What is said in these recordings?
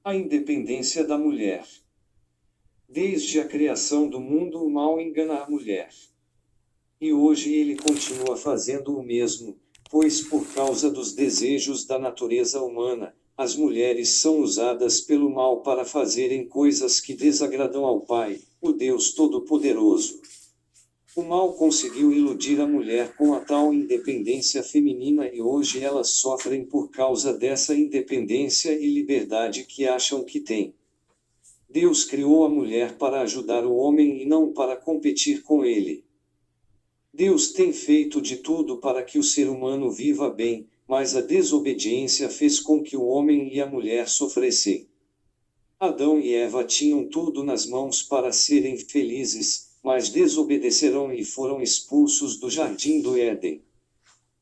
A independência da mulher. Desde a criação do mundo, o mal engana a mulher. E hoje ele continua fazendo o mesmo, pois por causa dos desejos da natureza humana, as mulheres são usadas pelo mal para fazerem coisas que desagradam ao Pai, o Deus Todo-Poderoso. O mal conseguiu iludir a mulher com a tal independência feminina e hoje elas sofrem por causa dessa independência e liberdade que acham que têm. Deus criou a mulher para ajudar o homem e não para competir com ele. Deus tem feito de tudo para que o ser humano viva bem, mas a desobediência fez com que o homem e a mulher sofressem. Adão e Eva tinham tudo nas mãos para serem felizes, mas desobedeceram e foram expulsos do jardim do Éden.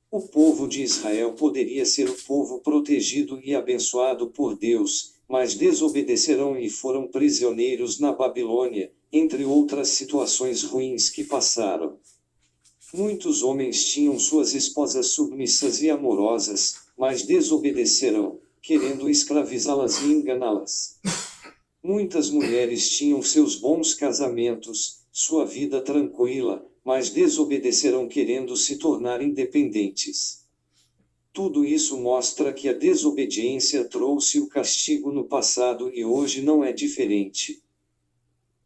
O povo de Israel poderia ser o povo protegido e abençoado por Deus, mas desobedeceram e foram prisioneiros na Babilônia, entre outras situações ruins que passaram. Muitos homens tinham suas esposas submissas e amorosas, mas desobedeceram, querendo escravizá-las e enganá-las. Muitas mulheres tinham seus bons casamentos, sua vida tranquila, mas desobedeceram querendo se tornar independentes. Tudo isso mostra que a desobediência trouxe o castigo no passado e hoje não é diferente.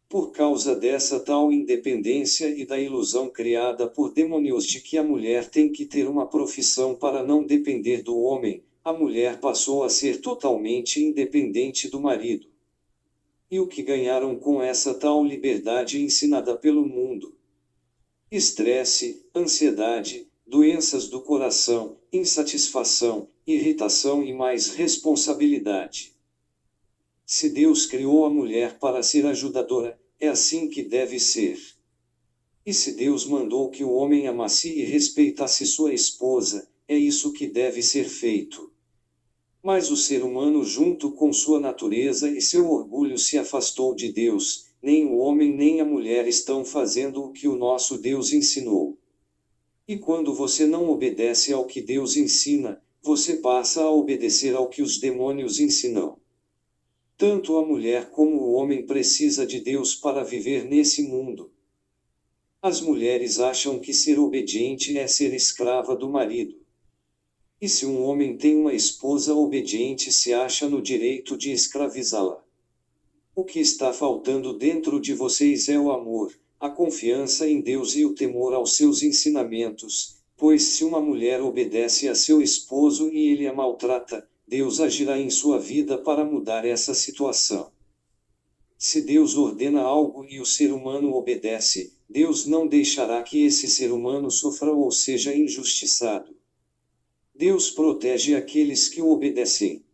Por causa dessa tal independência e da ilusão criada por demônios de que a mulher tem que ter uma profissão para não depender do homem, a mulher passou a ser totalmente independente do marido. E o que ganharam com essa tal liberdade ensinada pelo mundo? Estresse, ansiedade, doenças do coração, insatisfação, irritação e mais responsabilidade. Se Deus criou a mulher para ser ajudadora, é assim que deve ser. E se Deus mandou que o homem amasse e respeitasse sua esposa, é isso que deve ser feito. Mas o ser humano, junto com sua natureza e seu orgulho, se afastou de Deus. Nem o homem nem a mulher estão fazendo o que o nosso Deus ensinou. E quando você não obedece ao que Deus ensina, você passa a obedecer ao que os demônios ensinam. Tanto a mulher como o homem precisa de Deus para viver nesse mundo. As mulheres acham que ser obediente é ser escrava do marido. E se um homem tem uma esposa obediente, se acha no direito de escravizá-la. O que está faltando dentro de vocês é o amor, a confiança em Deus e o temor aos seus ensinamentos, pois se uma mulher obedece a seu esposo e ele a maltrata, Deus agirá em sua vida para mudar essa situação. Se Deus ordena algo e o ser humano obedece, Deus não deixará que esse ser humano sofra ou seja injustiçado. Deus protege aqueles que o obedecem.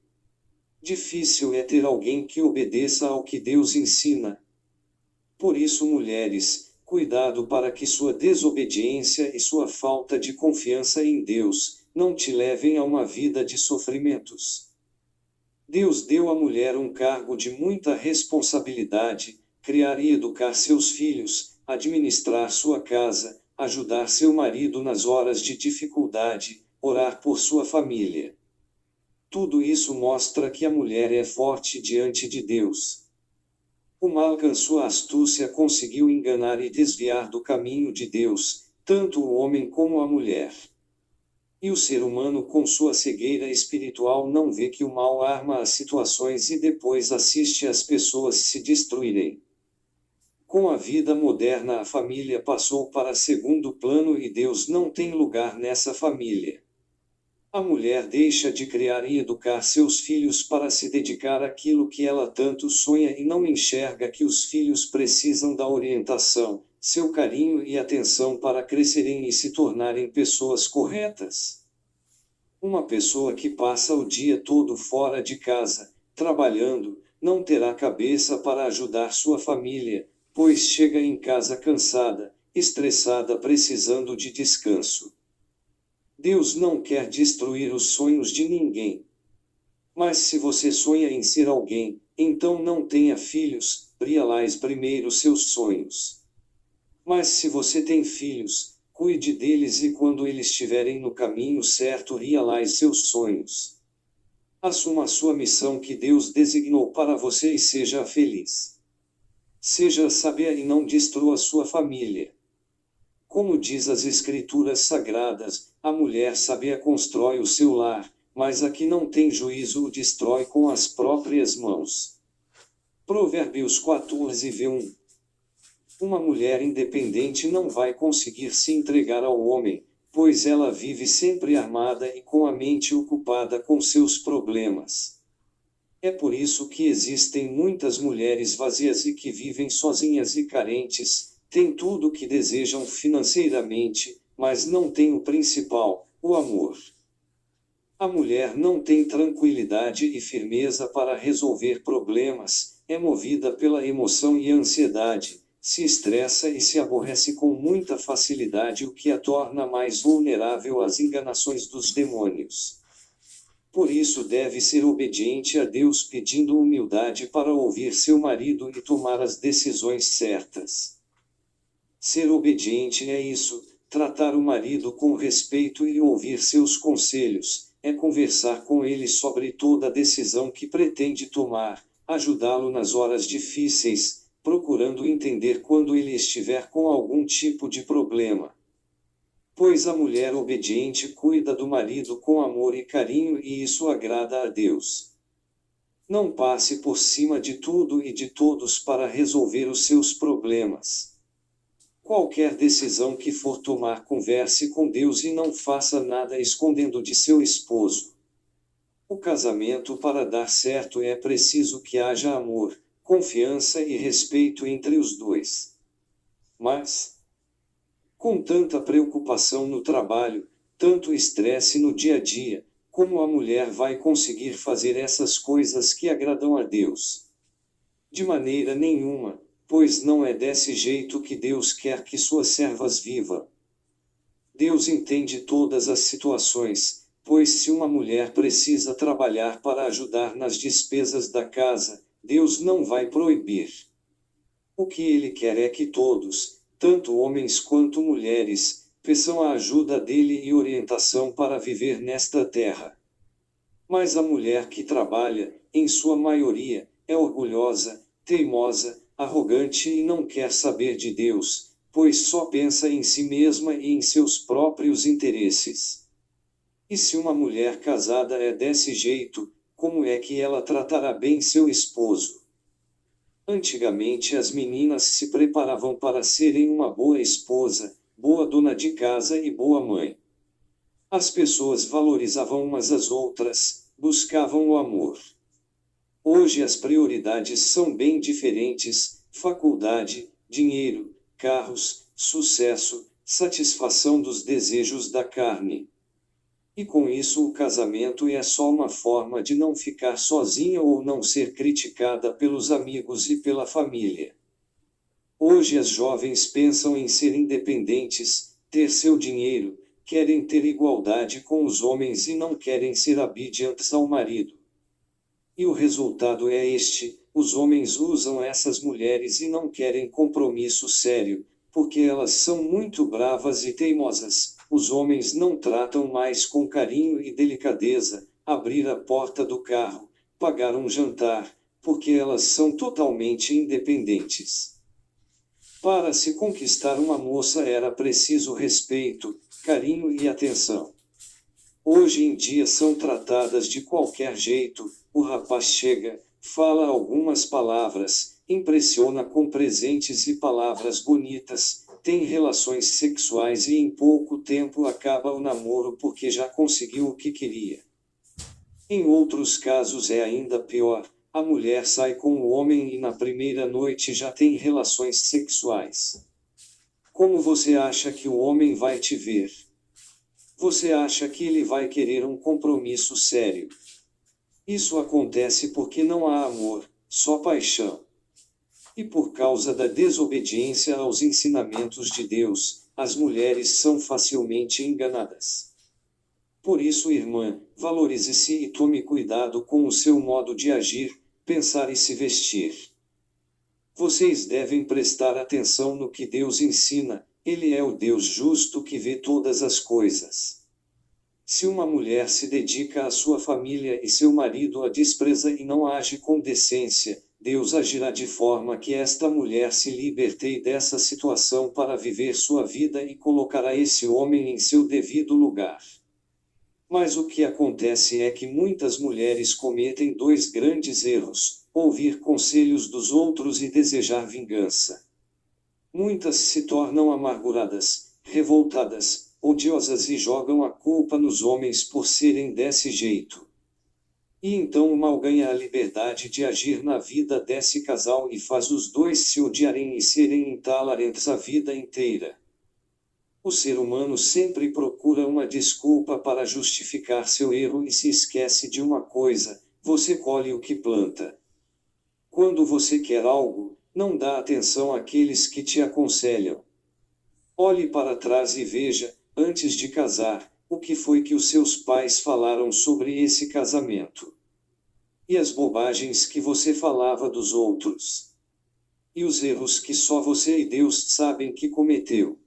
Difícil é ter alguém que obedeça ao que Deus ensina. Por isso, mulheres, cuidado para que sua desobediência e sua falta de confiança em Deus não te levem a uma vida de sofrimentos. Deus deu à mulher um cargo de muita responsabilidade: criar e educar seus filhos, administrar sua casa, ajudar seu marido nas horas de dificuldade, orar por sua família. Tudo isso mostra que a mulher é forte diante de Deus. O mal com sua astúcia conseguiu enganar e desviar do caminho de Deus, tanto o homem como a mulher. E o ser humano, com sua cegueira espiritual, não vê que o mal arma as situações e depois assiste as pessoas se destruírem. Com a vida moderna, a família passou para segundo plano e Deus não tem lugar nessa família. A mulher deixa de criar e educar seus filhos para se dedicar àquilo que ela tanto sonha e não enxerga que os filhos precisam da orientação, seu carinho e atenção para crescerem e se tornarem pessoas corretas. Uma pessoa que passa o dia todo fora de casa, trabalhando, não terá cabeça para ajudar sua família, pois chega em casa cansada, estressada, precisando de descanso. Deus não quer destruir os sonhos de ninguém. Mas se você sonha em ser alguém, então não tenha filhos, realize primeiro seus sonhos. Mas se você tem filhos, cuide deles e quando eles estiverem no caminho certo, realize seus sonhos. Assuma a sua missão que Deus designou para você e seja feliz. Seja sábia e não destrua sua família. Como diz as Escrituras Sagradas, a mulher sábia constrói o seu lar, mas a que não tem juízo o destrói com as próprias mãos. Provérbios 14:1. Uma mulher independente não vai conseguir se entregar ao homem, pois ela vive sempre armada e com a mente ocupada com seus problemas. É por isso que existem muitas mulheres vazias e que vivem sozinhas e carentes, têm tudo o que desejam financeiramente, mas não têm o principal, o amor. A mulher não tem tranquilidade e firmeza para resolver problemas, é movida pela emoção e ansiedade, se estressa e se aborrece com muita facilidade, o que a torna mais vulnerável às enganações dos demônios. Por isso deve ser obediente a Deus, pedindo humildade para ouvir seu marido e tomar as decisões certas. Ser obediente é isso, tratar o marido com respeito e ouvir seus conselhos, é conversar com ele sobre toda decisão que pretende tomar, ajudá-lo nas horas difíceis, procurando entender quando ele estiver com algum tipo de problema. Pois a mulher obediente cuida do marido com amor e carinho e isso agrada a Deus. Não passe por cima de tudo e de todos para resolver os seus problemas. Qualquer decisão que for tomar, converse com Deus e não faça nada escondendo de seu esposo. O casamento, para dar certo, é preciso que haja amor, confiança e respeito entre os dois. Mas, com tanta preocupação no trabalho, tanto estresse no dia a dia, como a mulher vai conseguir fazer essas coisas que agradam a Deus? De maneira nenhuma, pois não é desse jeito que Deus quer que suas servas vivam. Deus entende todas as situações, pois se uma mulher precisa trabalhar para ajudar nas despesas da casa, Deus não vai proibir. O que Ele quer é que todos, tanto homens quanto mulheres, peçam a ajuda dele e orientação para viver nesta terra. Mas a mulher que trabalha, em sua maioria, é orgulhosa, teimosa, arrogante e não quer saber de Deus, pois só pensa em si mesma e em seus próprios interesses. E se uma mulher casada é desse jeito, como é que ela tratará bem seu esposo? Antigamente as meninas se preparavam para serem uma boa esposa, boa dona de casa e boa mãe. As pessoas valorizavam umas às outras, buscavam o amor. Hoje as prioridades são bem diferentes: faculdade, dinheiro, carros, sucesso, satisfação dos desejos da carne. E com isso o casamento é só uma forma de não ficar sozinha ou não ser criticada pelos amigos e pela família. Hoje as jovens pensam em ser independentes, ter seu dinheiro, querem ter igualdade com os homens e não querem ser obedientes ao marido. E o resultado é este: os homens usam essas mulheres e não querem compromisso sério, porque elas são muito bravas e teimosas. Os homens não tratam mais com carinho e delicadeza, abrir a porta do carro, pagar um jantar, porque elas são totalmente independentes. Para se conquistar uma moça era preciso respeito, carinho e atenção. Hoje em dia são tratadas de qualquer jeito: o rapaz chega, fala algumas palavras, impressiona com presentes e palavras bonitas, tem relações sexuais e em pouco tempo acaba o namoro porque já conseguiu o que queria. Em outros casos é ainda pior: a mulher sai com o homem e na primeira noite já tem relações sexuais. Como você acha que o homem vai te ver? Você acha que ele vai querer um compromisso sério? Isso acontece porque não há amor, só paixão. E por causa da desobediência aos ensinamentos de Deus, as mulheres são facilmente enganadas. Por isso, irmã, valorize-se e tome cuidado com o seu modo de agir, pensar e se vestir. Vocês devem prestar atenção no que Deus ensina: Ele é o Deus justo que vê todas as coisas. Se uma mulher se dedica à sua família e seu marido a despreza e não age com decência, Deus agirá de forma que esta mulher se liberte dessa situação para viver sua vida e colocará esse homem em seu devido lugar. Mas o que acontece é que muitas mulheres cometem dois grandes erros: ouvir conselhos dos outros e desejar vingança. Muitas se tornam amarguradas, revoltadas, odiosas e jogam a culpa nos homens por serem desse jeito. E então o mal ganha a liberdade de agir na vida desse casal e faz os dois se odiarem e serem intolerantes a vida inteira. O ser humano sempre procura uma desculpa para justificar seu erro e se esquece de uma coisa: você colhe o que planta. Quando você quer algo, não dá atenção àqueles que te aconselham. Olhe para trás e veja, antes de casar, o que foi que os seus pais falaram sobre esse casamento. E as bobagens que você falava dos outros. E os erros que só você e Deus sabem que cometeu.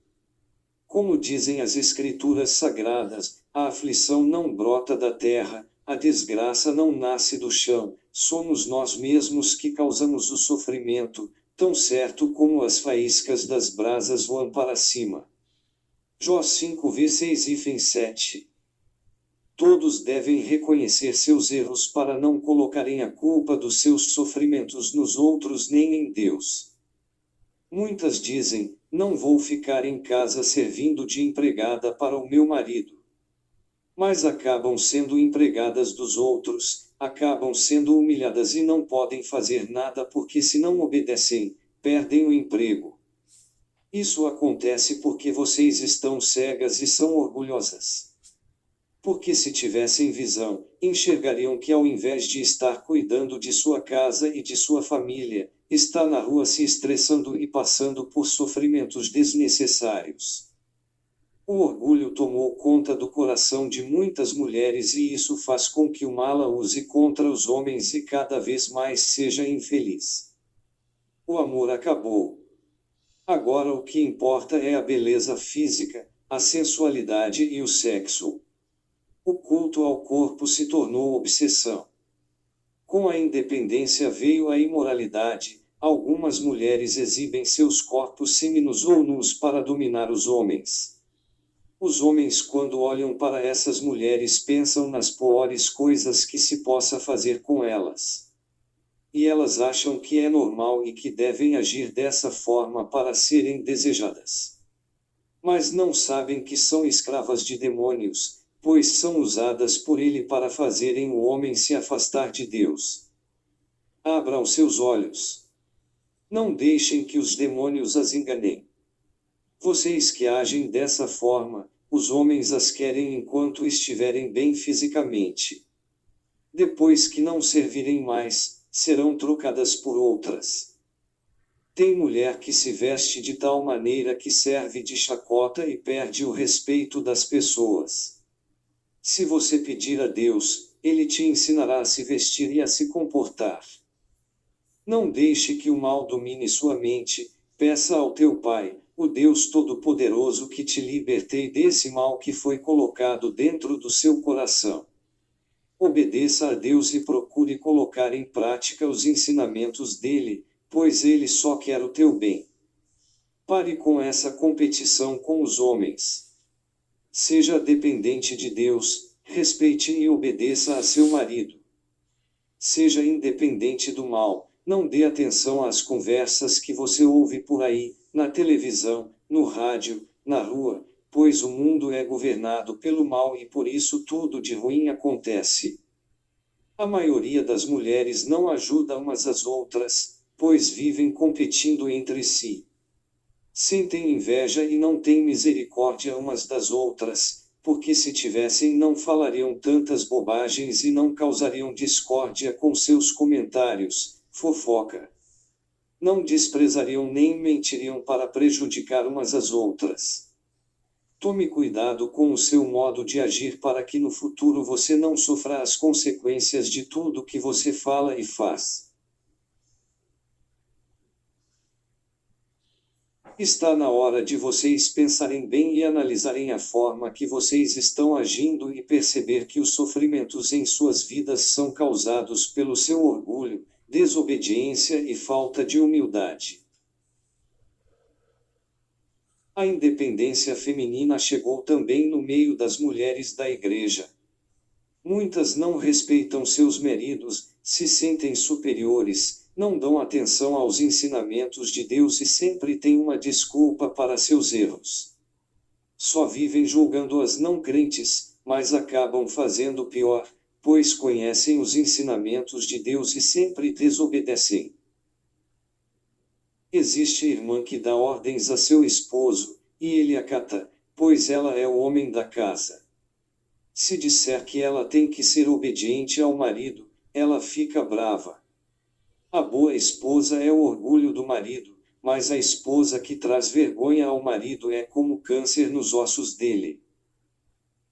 Como dizem as Escrituras Sagradas, a aflição não brota da terra, a desgraça não nasce do chão, somos nós mesmos que causamos o sofrimento, tão certo como as faíscas das brasas voam para cima. Jó 5:6-7. Todos devem reconhecer seus erros para não colocarem a culpa dos seus sofrimentos nos outros nem em Deus. Muitas dizem: não vou ficar em casa servindo de empregada para o meu marido. Mas acabam sendo empregadas dos outros, acabam sendo humilhadas e não podem fazer nada porque se não obedecem, perdem o emprego. Isso acontece porque vocês estão cegas e são orgulhosas. Porque se tivessem visão, enxergariam que ao invés de estar cuidando de sua casa e de sua família, está na rua se estressando e passando por sofrimentos desnecessários. O orgulho tomou conta do coração de muitas mulheres e isso faz com que o mal a use contra os homens e cada vez mais seja infeliz. O amor acabou. Agora o que importa é a beleza física, a sensualidade e o sexo. O culto ao corpo se tornou obsessão. Com a independência veio a imoralidade. Algumas mulheres exibem seus corpos seminos ou nus para dominar os homens. Os homens, quando olham para essas mulheres, pensam nas piores coisas que se possa fazer com elas. E elas acham que é normal e que devem agir dessa forma para serem desejadas. Mas não sabem que são escravas de demônios, pois são usadas por ele para fazerem o homem se afastar de Deus. Abram seus olhos. Não deixem que os demônios as enganem. Vocês que agem dessa forma, os homens as querem enquanto estiverem bem fisicamente. Depois que não servirem mais, serão trocadas por outras. Tem mulher que se veste de tal maneira que serve de chacota e perde o respeito das pessoas. Se você pedir a Deus, Ele te ensinará a se vestir e a se comportar. Não deixe que o mal domine sua mente, peça ao teu Pai, o Deus Todo-Poderoso, que te liberte desse mal que foi colocado dentro do seu coração. Obedeça a Deus e procure colocar em prática os ensinamentos dele, pois ele só quer o teu bem. Pare com essa competição com os homens. Seja dependente de Deus, respeite e obedeça a seu marido. Seja independente do mal, não dê atenção às conversas que você ouve por aí, na televisão, no rádio, na rua, pois o mundo é governado pelo mal e por isso tudo de ruim acontece. A maioria das mulheres não ajuda umas às outras, pois vivem competindo entre si. Sentem inveja e não têm misericórdia umas das outras, porque se tivessem não falariam tantas bobagens e não causariam discórdia com seus comentários, fofoca. Não desprezariam nem mentiriam para prejudicar umas às outras. Tome cuidado com o seu modo de agir para que no futuro você não sofra as consequências de tudo que você fala e faz. Está na hora de vocês pensarem bem e analisarem a forma que vocês estão agindo e perceber que os sofrimentos em suas vidas são causados pelo seu orgulho, desobediência e falta de humildade. A independência feminina chegou também no meio das mulheres da igreja. Muitas não respeitam seus maridos, se sentem superiores, não dão atenção aos ensinamentos de Deus e sempre têm uma desculpa para seus erros. Só vivem julgando as não crentes, mas acabam fazendo pior, pois conhecem os ensinamentos de Deus e sempre desobedecem. Existe irmã que dá ordens a seu esposo, e ele acata, pois ela é o homem da casa. Se disser que ela tem que ser obediente ao marido, ela fica brava. A boa esposa é o orgulho do marido, mas a esposa que traz vergonha ao marido é como câncer nos ossos dele.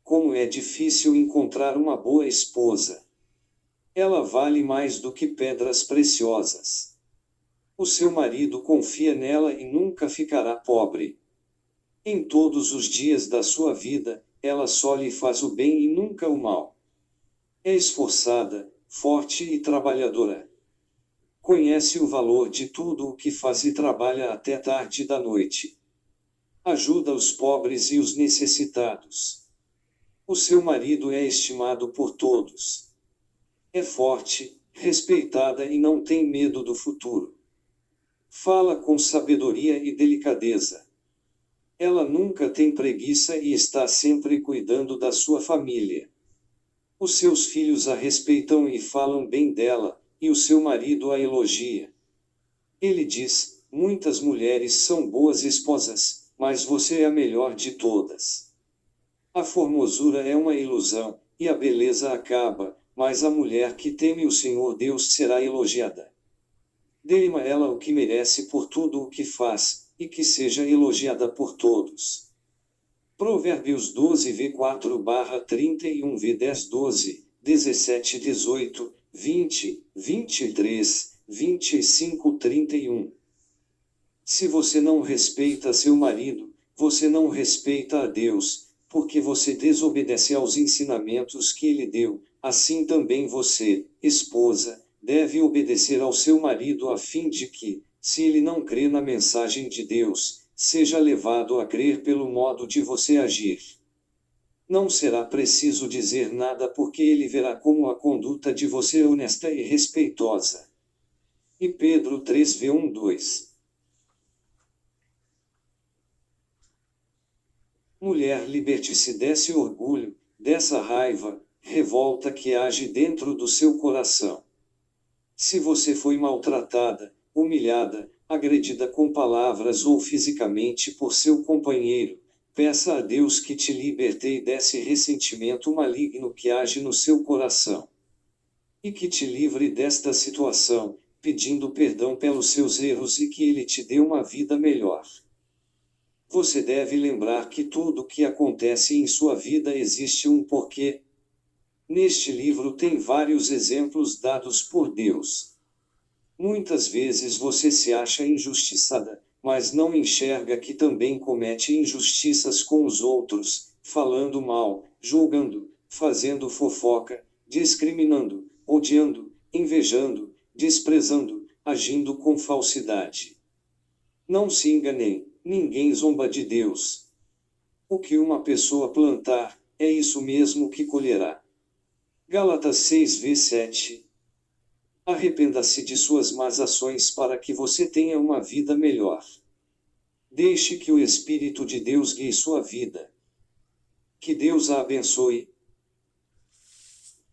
Como é difícil encontrar uma boa esposa. Ela vale mais do que pedras preciosas. O seu marido confia nela e nunca ficará pobre. Em todos os dias da sua vida, ela só lhe faz o bem e nunca o mal. É esforçada, forte e trabalhadora. Conhece o valor de tudo o que faz e trabalha até tarde da noite. Ajuda os pobres e os necessitados. O seu marido é estimado por todos. É forte, respeitada e não tem medo do futuro. Fala com sabedoria e delicadeza. Ela nunca tem preguiça e está sempre cuidando da sua família. Os seus filhos a respeitam e falam bem dela, e o seu marido a elogia. Ele diz: muitas mulheres são boas esposas, mas você é a melhor de todas. A formosura é uma ilusão, e a beleza acaba, mas a mulher que teme o Senhor Deus será elogiada. Dê-me a ela o que merece por tudo o que faz, e que seja elogiada por todos. Provérbios 12v4/31v10-12, 17, 18, 20, 23, 25, 31. Se você não respeita seu marido, você não respeita a Deus, porque você desobedece aos ensinamentos que ele deu. Assim também você, esposa, deve obedecer ao seu marido a fim de que, se ele não crê na mensagem de Deus, seja levado a crer pelo modo de você agir. Não será preciso dizer nada porque ele verá como a conduta de você é honesta e respeitosa. E Pedro 3v1-2. Mulher, liberte-se desse orgulho, dessa raiva, revolta que age dentro do seu coração. Se você foi maltratada, humilhada, agredida com palavras ou fisicamente por seu companheiro, peça a Deus que te liberteie desse ressentimento maligno que age no seu coração. E que te livre desta situação, pedindo perdão pelos seus erros e que Ele te dê uma vida melhor. Você deve lembrar que tudo o que acontece em sua vida existe um porquê. Neste livro tem vários exemplos dados por Deus. Muitas vezes você se acha injustiçada, mas não enxerga que também comete injustiças com os outros, falando mal, julgando, fazendo fofoca, discriminando, odiando, invejando, desprezando, agindo com falsidade. Não se enganem, ninguém zomba de Deus. O que uma pessoa plantar, é isso mesmo que colherá. Gálatas 6v7. Arrependa-se de suas más ações para que você tenha uma vida melhor. Deixe que o Espírito de Deus guie sua vida. Que Deus a abençoe.